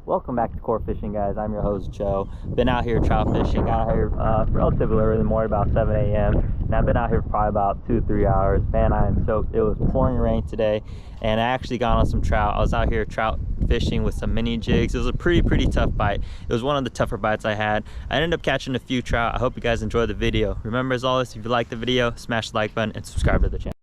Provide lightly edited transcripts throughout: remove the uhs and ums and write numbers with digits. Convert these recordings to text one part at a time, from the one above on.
Welcome back to Core Fishing, guys. I'm your host, Joe. Been out here trout fishing. Got out here relatively early in the morning, about 7 a.m. And I've been out here for probably about 2-3 hours. Man, I am soaked. It was pouring rain today, and I actually got on some trout. I was out here trout fishing with some mini jigs. It was a pretty tough bite. It was one of the tougher bites I had. I ended up catching a few trout. I hope you guys enjoyed the video. Remember, as always, if you like the video, smash the like button and subscribe to the channel.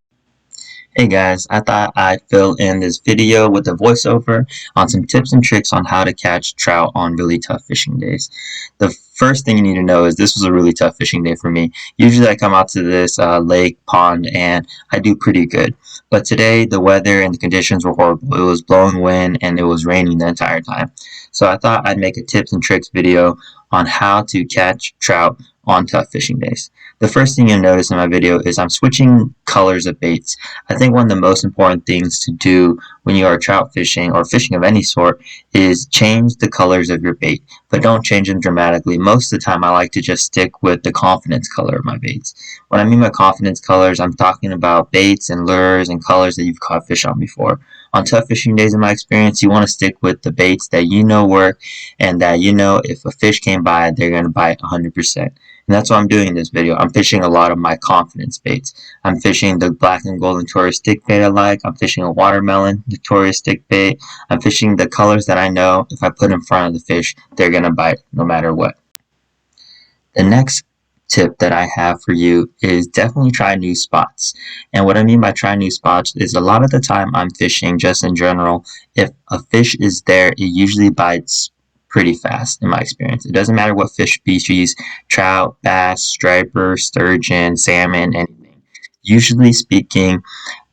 Hey guys, I thought I'd fill in this video with a voiceover on some tips and tricks on how to catch trout on really tough fishing days. The first thing you need to know is this was a really tough fishing day for me. Usually I come out to this lake, pond, and I do pretty good. But today the weather and the conditions were horrible. It was blowing wind and it was raining the entire time. So I thought I'd make a tips and tricks video on how to catch trout on tough fishing days. The first thing you'll notice in my video is I'm switching colors of baits. I think one of the most important things to do when you are trout fishing or fishing of any sort is change the colors of your bait, but don't change them dramatically. Most of the time I like to just stick with the confidence color of my baits. When I mean by confidence colors, I'm talking about baits and lures and colors that you've caught fish on before. On tough fishing days, in my experience, you want to stick with the baits that you know work and that you know if a fish came by, they're going to bite 100%. And that's what I'm doing in this video. I'm fishing a lot of my confidence baits. I'm fishing the black and gold Notorious stick bait I like. I'm fishing a watermelon Notorious stick bait. I'm fishing the colors that I know if I put in front of the fish, they're going to bite no matter what. The next tip that I have for you is definitely try new spots. And what I mean by try new spots is a lot of the time I'm fishing just in general. If a fish is there, it usually bites pretty fast in my experience. It doesn't matter what fish species, trout, bass, striper, sturgeon, salmon, anything. Usually speaking,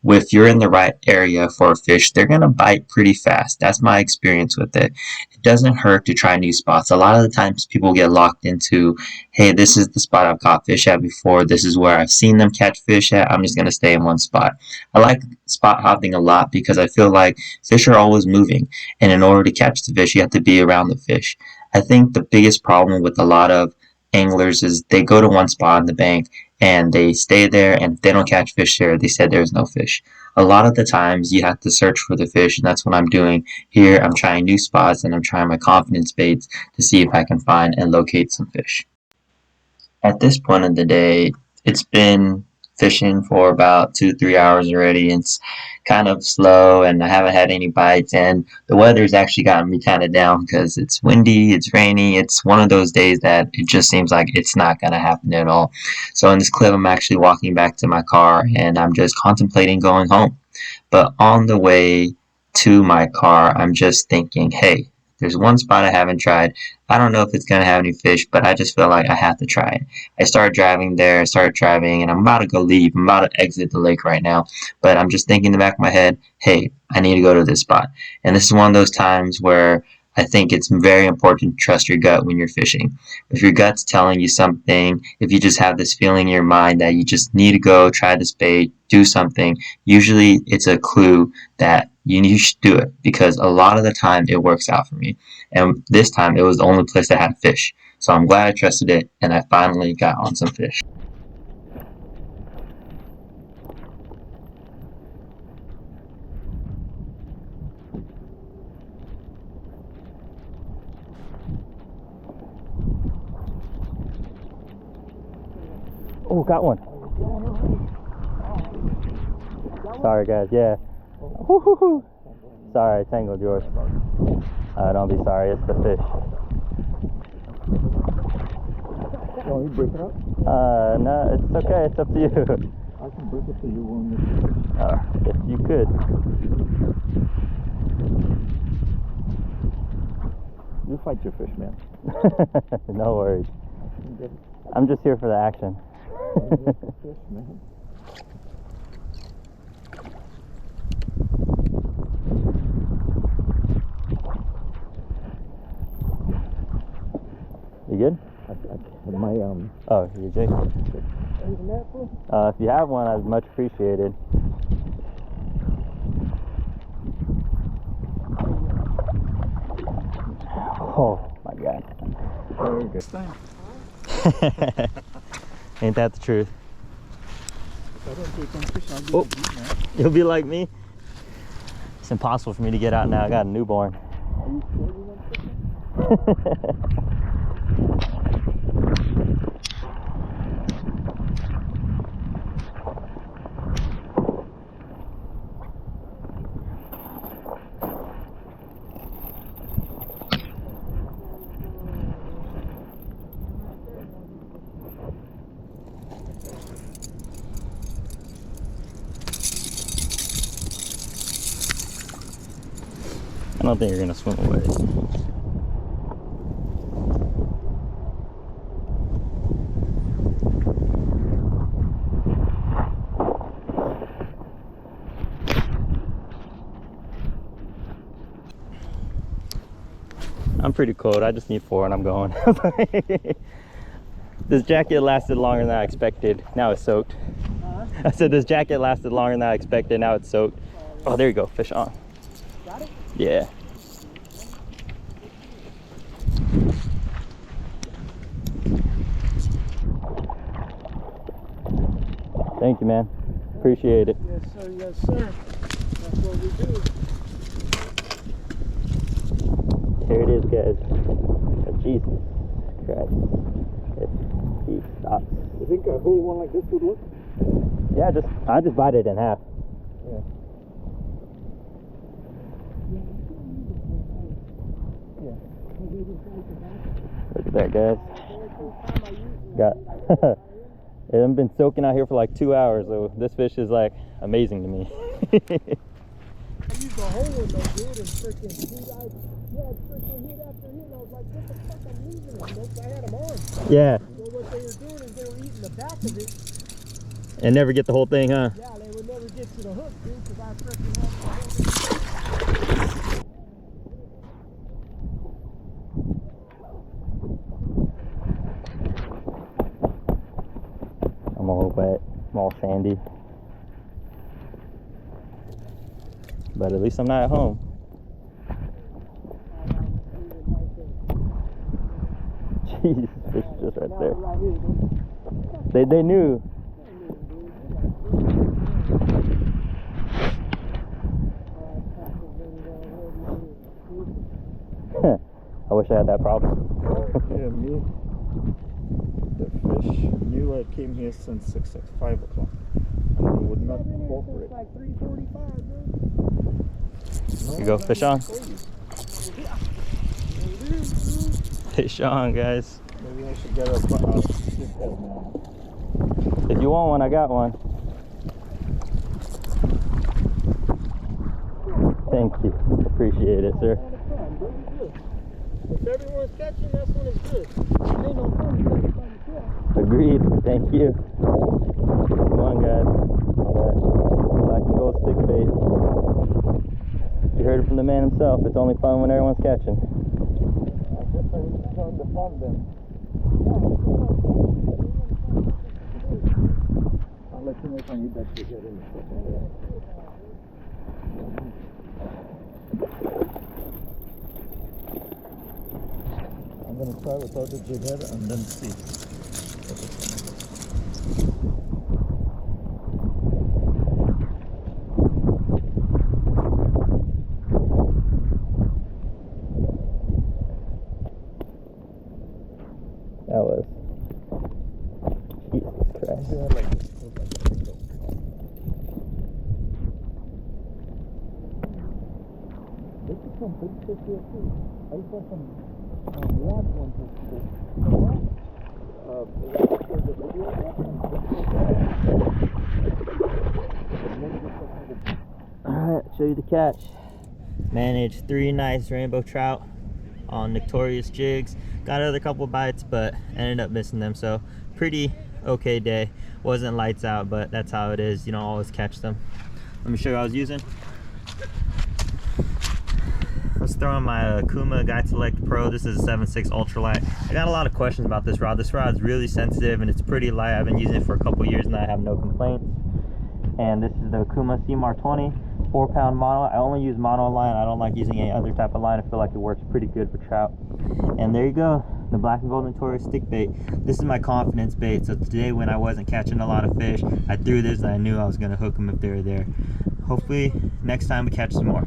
if you're in the right area for a fish, they're going to bite pretty fast. That's my experience with it. It doesn't hurt to try new spots. A lot of the times people get locked into, hey, this is the spot I've caught fish at before. This is where I've seen them catch fish at. I'm just going to stay in one spot. I like spot hopping a lot because I feel like fish are always moving. And in order to catch the fish, you have to be around the fish. I think the biggest problem with a lot of anglers is they go to one spot on the bank and they stay there, and if they don't catch fish there, they said there's no fish. A lot of the times you have to search for the fish, and that's what I'm doing here. I'm trying new spots and I'm trying my confidence baits to see if I can find and locate some fish. At this point of the day, it's been fishing for about 2-3 hours already. It's kind of slow and I haven't had any bites, and the weather's actually gotten me kind of down because it's windy, it's rainy. It's one of those days that it just seems like it's not going to happen at all. So in this clip I'm actually walking back to my car and I'm just contemplating going home. But on the way to my car I'm just thinking, hey, there's one spot I haven't tried. I don't know if it's going to have any fish, but I just feel like I have to try it. I started driving there, and I'm about to go leave. I'm about to exit the lake right now, but I'm just thinking in the back of my head, hey, I need to go to this spot. And this is one of those times where I think it's very important to trust your gut when you're fishing. If your gut's telling you something, if you just have this feeling in your mind that you just need to go try this bait, do something, usually it's a clue that you should do it, because a lot of the time it works out for me. And this time it was the only place that had fish. So I'm glad I trusted it and I finally got on some fish. Oh, got one. Sorry, guys. Yeah. Woo-hoo-hoo. Sorry, I tangled yours. Don't be sorry. It's the fish. Want me to break it up? No, it's okay. It's up to you. I can break it to you If you could. You fight your fish, man. No worries. I'm just here for the action. Fish, man. You good? My Oh, your jig. If you have one, I'd much appreciated. Oh my God. Very good. Ain't that the truth? If I don't take one fish, I'll be Oh. like you, man. You'll be like me? It's impossible for me to get out now. I got a newborn. Are you sure you want fish? I don't think you're gonna swim away. I'm pretty cold. I just need 4 and I'm going. This jacket lasted longer than I expected. Now it's soaked. I said this jacket lasted longer than I expected. Now it's soaked. Oh, there you go. Fish on. Got it? Yeah. Thank you, man. Appreciate it. Yes, sir. Yes, sir. That's what we do. Here it is, guys. Oh, Jesus Christ. He stops. You think a whole one like this would work? Yeah, I just bite it in half. Yeah. Look at that, guys. Got it hasn't been soaking out here for like 2 hours, so this fish is like amazing to me. I used a whole one though, dude, and freaking he had freaking hit after hit, and I was like, what the fuck, I'm losing them. Nope, I had them on. Yeah. So what they were doing is they were eating the back of it. And never get the whole thing, huh? Yeah, they would never get to the hook, dude, because I freaking had the whole thing. I'm all wet, I'm all sandy. But at least I'm not at home. Jeez, fish is just right there. They knew. I wish I had that problem. Yeah, me. The fish knew I came here since 5 o'clock. And they would not cooperate. Like 3:45, You go fish on. Fish on, guys. Maybe I should get a fish head now. If you want one, I got one. Thank you. Appreciate it, sir. If everyone's catching, that's when it's good. Ain't no fun if everybody's catching. Agreed. Thank you. Come on, guys. Black and gold stick bait. You heard it from the man himself. It's only fun when everyone's catching. I guess I need to turn the fun then. I'll let you know if I need that to get in. I'm going to try without the jig head and then see. That was. Jesus Christ. Yeah, like this. This is some big fish here too. I saw some large ones here too. Alright, show you the catch. Managed 3 nice rainbow trout on Notorious jigs. Got another couple bites, but ended up missing them. So pretty okay day. Wasn't lights out, but that's how it is. You don't always catch them. Let me show you what I was using. I was throwing my Okuma Guide Select Pro. This is a 7.6 ultralight. I got a lot of questions about this rod. This rod is really sensitive and it's pretty light. I've been using it for a couple years and I have no complaints. And this is the Okuma Ceymar 20, 4-pound mono. I only use mono line. I don't like using any other type of line. I feel like it works pretty good for trout. And there you go, the black and gold Notorious stick bait. This is my confidence bait. So today when I wasn't catching a lot of fish, I threw this and I knew I was gonna hook them if they were there. Hopefully next time we catch some more.